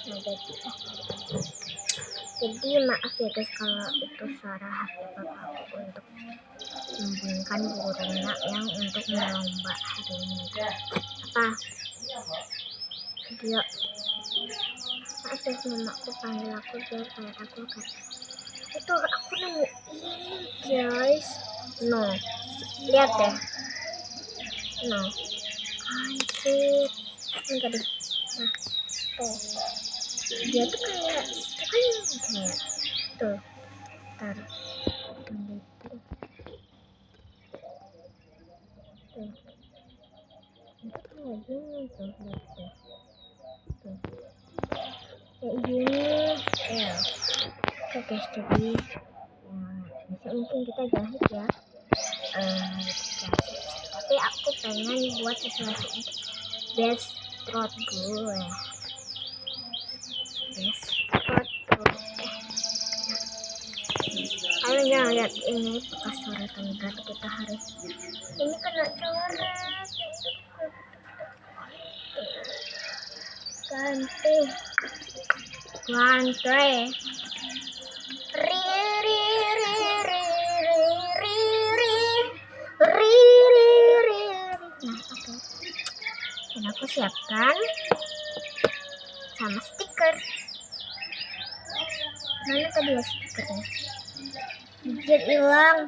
Nah, jadi maaf ya guys kalau itu suara HP bapakku untuk membunyikan burungnya yang untuk melomba hari ini. Apa video? Maaf ya, mamaku panggil aku biar kayak aku kan. Itu aku nemu ini guys. No, lihat deh. No, anjir. Enggak deh. Nah, tuh. Dia tuh kayak tuh. Ntar. Tuh. Itu kayak gini tuh, lihat deh. Tuh. Kayak gini. Ya. Oke guys, jadi bisa mungkin kita jahit ya. Tapi aku pengen buat sesuatu untuk best throat gue. Best throat gue. Kalian jangan lihat ini bekas coret enggak, kita harus ini kena coret. Ganti ri ri ri ri ri ri ri ri ri. Nah, oke. Dan aku siapkan sama stiker. Mana tadi ya stikernya? Dijahit hilang.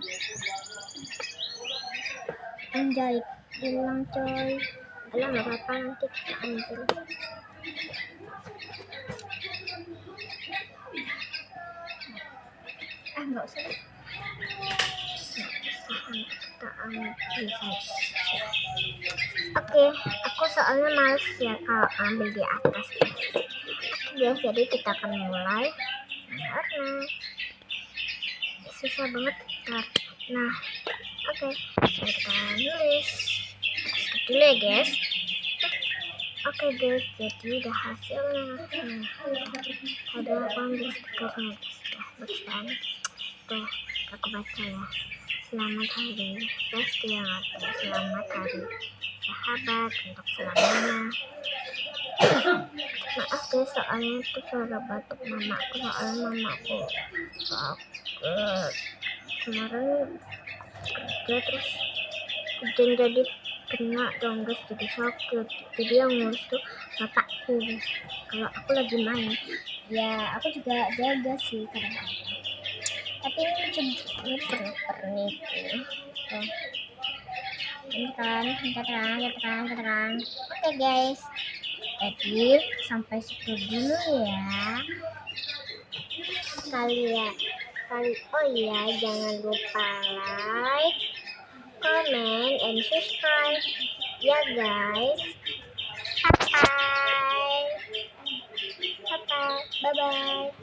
Anjay, hilang coy. Alah, nggak apa-apa, nanti kita ambil. Nggak usah. Kita ambil saja. Oke, aku soalnya males ya kalau ambil di atas. Oke, jadi kita akan mulai. Karena susah banget. Nah, oke, kita nulis dulu ya guys. Oke guys, jadi udah hasilnya. Ada ambil stikernya guys. Tuh, aku baca ya. Selamat hari pasti yang artinya selamat hari sahabat untuk selamanya. Maaf guys, soalnya itu suara batuk mamaku, soalnya mamaku sakit kemarin kerja terus hujan jadi kena dong guys, jadi sakit. Jadi yang ngurus tuh bapakku. Kalau aku lagi main ya aku juga jaga sih kadang-kadang, tapi ini cuma pernik tuh. Ini kan. Oke guys, jadi sampai situ dulu ya kalian. Oh iya, jangan lupa like, comment, and subscribe ya guys. Bye bye.